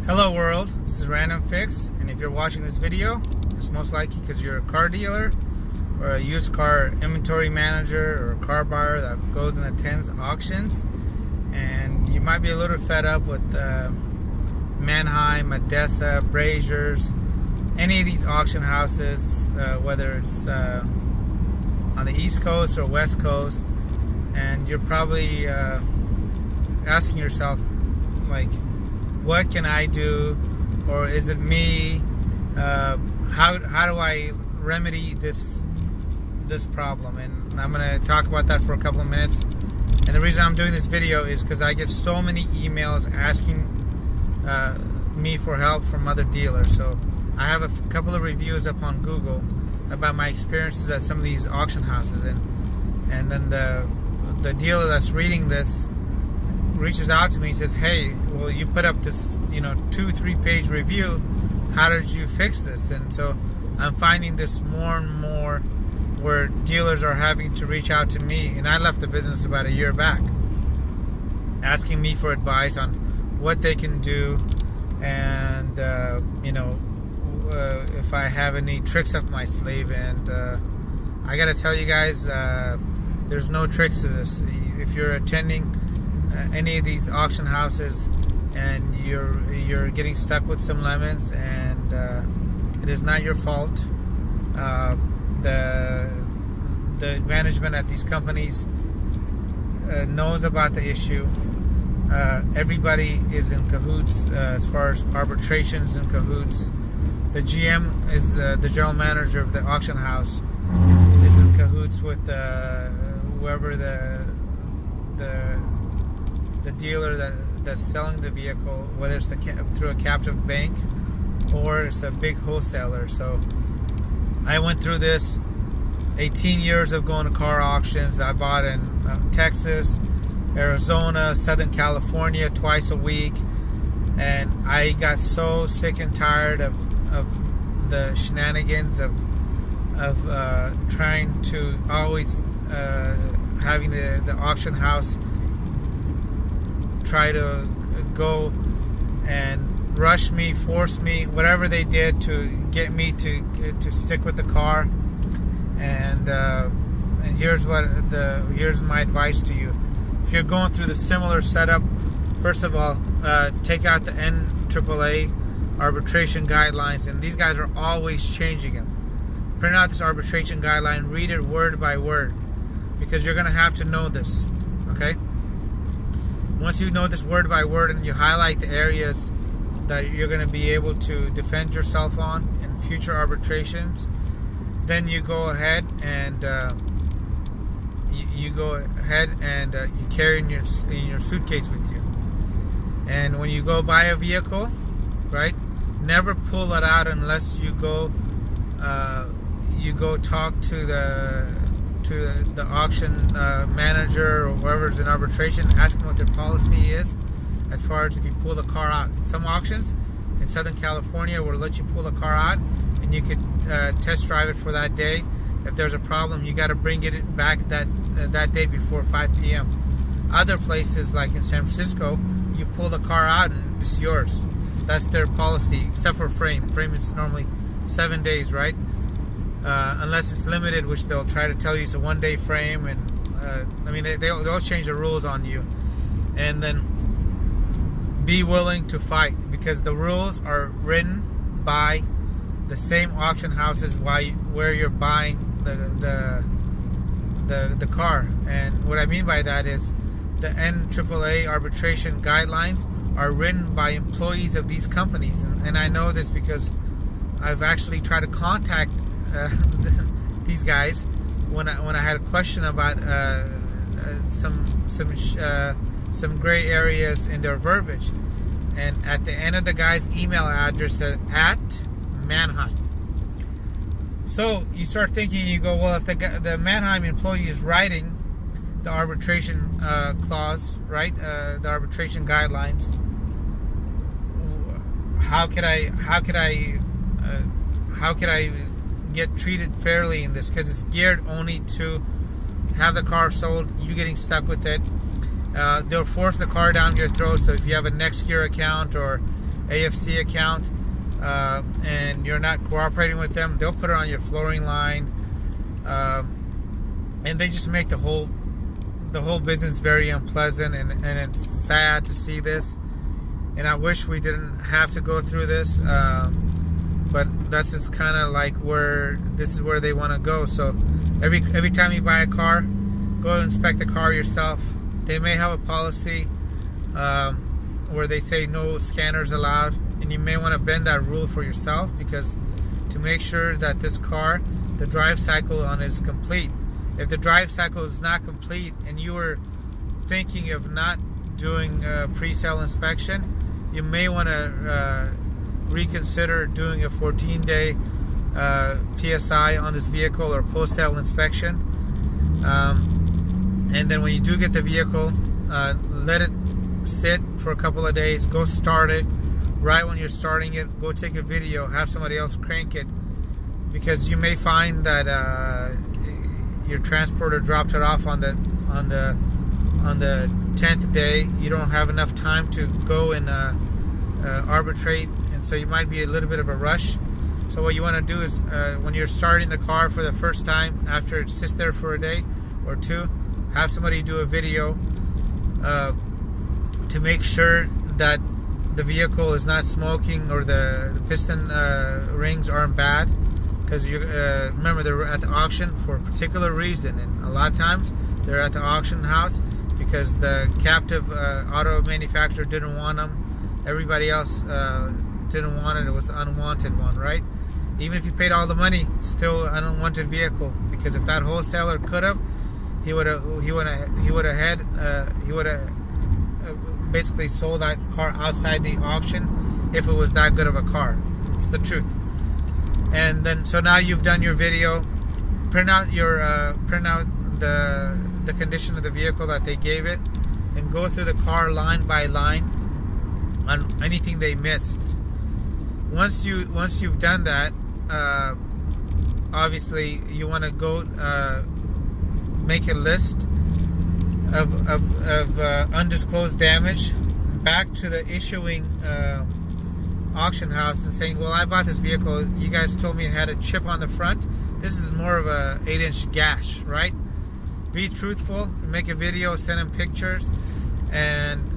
Hello world, this is RandomFIX, and if you're watching this video, it's most likely because you're a car dealer or a used car inventory manager or a car buyer that goes and attends auctions, and you might be a little fed up with Manheim, Odessa, Brazier's, any of these auction houses, whether it's on the East Coast or West Coast, and you're probably asking yourself, like, what can I do, or is it me? How do I remedy this problem? And I'm going to talk about that for a couple of minutes. And the reason I'm doing this video is because I get so many emails asking me for help from other dealers. So I have a couple of reviews up on Google about my experiences at some of these auction houses, and then the dealer that's reading this reaches out to me and says, hey, well, you put up this 2-3 page review, how did you fix this? And so I'm finding this more and more where dealers are having to reach out to me, and I left the business about a year back, asking me for advice on what they can do, and if I have any tricks up my sleeve. And I gotta tell you guys, there's no tricks to this. If you're attending any of these auction houses and you're getting stuck with some lemons, and it is not your fault. The management at these companies knows about the issue. Everybody is in cahoots as far as arbitrations in cahoots. The GM is the general manager of the auction house, is in cahoots with whoever the dealer that's selling the vehicle, whether it's through a captive bank or it's a big wholesaler. So I went through this 18 years of going to car auctions. I bought in Texas, Arizona, Southern California twice a week, and I got so sick and tired of the shenanigans of trying to always having the auction house try to go and rush me, force me, whatever they did to get me to stick with the car. And here's my advice to you. If you're going through the similar setup, first of all, take out the NAAA arbitration guidelines, and these guys are always changing them. Print out this arbitration guideline, read it word by word, because you're going to have to know this, okay? Once you know this word by word and you highlight the areas that you're going to be able to defend yourself on in future arbitrations, then you go ahead and you carry in your suitcase with you. And when you go buy a vehicle, right, never pull it out unless you go talk to the auction manager or whoever's in arbitration. Ask them what their policy is as far as if you pull the car out. Some auctions in Southern California will let you pull the car out, and you could test drive it for that day. If there's a problem, you got to bring it back that day before 5 p.m. Other places, like in San Francisco, you pull the car out and it's yours. That's their policy, except for frame. Frame is normally 7 days, right? Unless it's limited, which they'll try to tell you it's a 1-day frame, and they'll change the rules on you. And then be willing to fight, because the rules are written by the same auction houses where you're buying the car. And what I mean by that is the NAAA arbitration guidelines are written by employees of these companies, and I know this because I've actually tried to contact these guys when I had a question about some gray areas in their verbiage, and at the end of the guy's email address said at Manheim. So you start thinking, you go, well, if the Manheim employee is writing the arbitration clause, right, the arbitration guidelines, how could I get treated fairly in this? Because it's geared only to have the car sold, you getting stuck with it. They'll force the car down your throat. So if you have a next year account, or AFC account, and you're not cooperating with them, they'll put it on your flooring line, and they just make the whole business very unpleasant, and it's sad to see this, and I wish we didn't have to go through this, but that's just kind of like this is where they want to go. So every time you buy a car, go inspect the car yourself. They may have a policy where they say no scanners allowed, and you may want to bend that rule for yourself, because to make sure that this car, the drive cycle on it is complete. If the drive cycle is not complete and you were thinking of not doing a pre-sale inspection, you may want to reconsider doing a 14-day PSI on this vehicle, or post-sale inspection. And then when you do get the vehicle, let it sit for a couple of days, go start it. Right when you're starting it, go take a video, have somebody else crank it, because you may find that your transporter dropped it off on the 10th day. You don't have enough time to go and arbitrate, and so you might be a little bit of a rush. So what you want to do is when you're starting the car for the first time, after it sits there for a day or two, have somebody do a video to make sure that the vehicle is not smoking, or the piston rings aren't bad. Because you remember, they're at the auction for a particular reason, and a lot of times they're at the auction house because the captive auto manufacturer didn't want them. Everybody else didn't want it. It was an unwanted one, right? Even if you paid all the money, still an unwanted vehicle. Because if that wholesaler could have, he would have basically sold that car outside the auction if it was that good of a car. It's the truth. And then, so now you've done your video, print out the condition of the vehicle that they gave it, and go through the car line by line on anything they missed. Once you've done that, obviously you want to go make a list of undisclosed damage back to the issuing auction house, and saying, well, I bought this vehicle, you guys told me it had a chip on the front, this is more of a 8-inch gash, right? Be truthful, make a video, send them pictures, and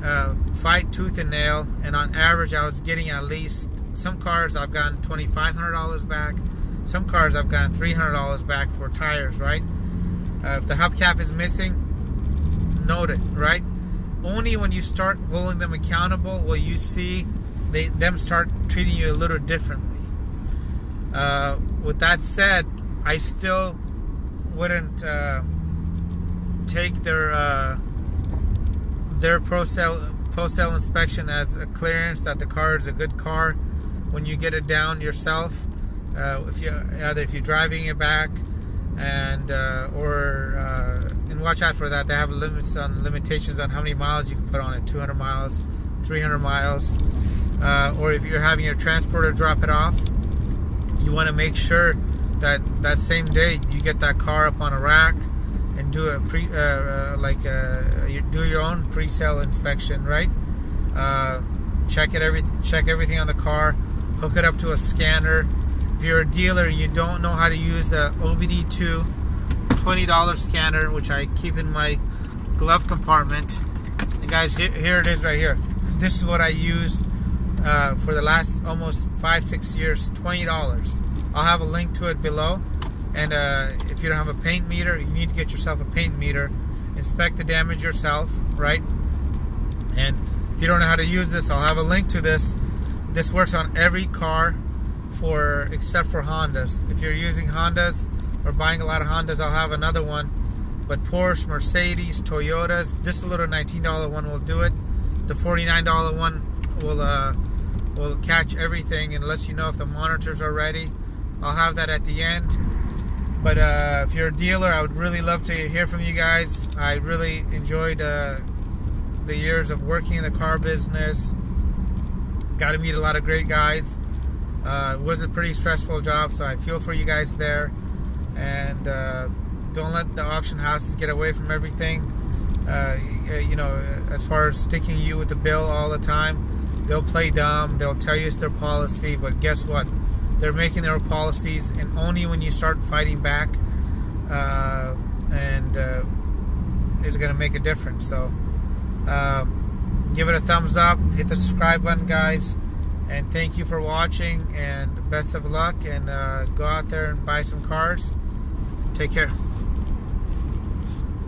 fight tooth and nail. And on average, I was getting at least, some cars I've gotten $2,500 back, some cars I've gotten $300 back for tires, right? If the hubcap is missing, note it, right? Only when you start holding them accountable will you see them start treating you a little differently. With that said, I still wouldn't take their post-sale inspection as a clearance that the car is a good car when you get it down yourself. If you're driving it back, and watch out for that. They have limitations on how many miles you can put on it: 200 miles, 300 miles. Or if you're having your transporter drop it off, you want to make sure that same day you get that car up on a rack and do a you do your own pre-sale inspection, right? Check everything on the car, hook it up to a scanner. If you're a dealer, you don't know how to use a OBD2 $20 scanner, which I keep in my glove compartment. And guys, here it is right here. This is what I used for the last almost 5-6 years. $20. I'll have a link to it below. And if you don't have a paint meter, you need to get yourself a paint meter. Inspect the damage yourself, right? And if you don't know how to use this, I'll have a link to this. This works on every car except for Hondas. If you're using Hondas or buying a lot of Hondas, I'll have another one. But Porsche, Mercedes, Toyotas, this little $19 one will do it. The $49 one will catch everything unless you know if the monitors are ready. I'll have that at the end. But if you're a dealer, I would really love to hear from you guys. I really enjoyed the years of working in the car business. Got to meet a lot of great guys. It was a pretty stressful job, so I feel for you guys there. And don't let the auction houses get away from everything. As far as sticking you with the bill all the time. they'll play dumb. They'll tell you it's their policy, but guess what? They're making their policies, and only when you start fighting back, is going to make a difference. So give it a thumbs up, hit the subscribe button, guys, and thank you for watching, and best of luck, and go out there and buy some cars. Take care.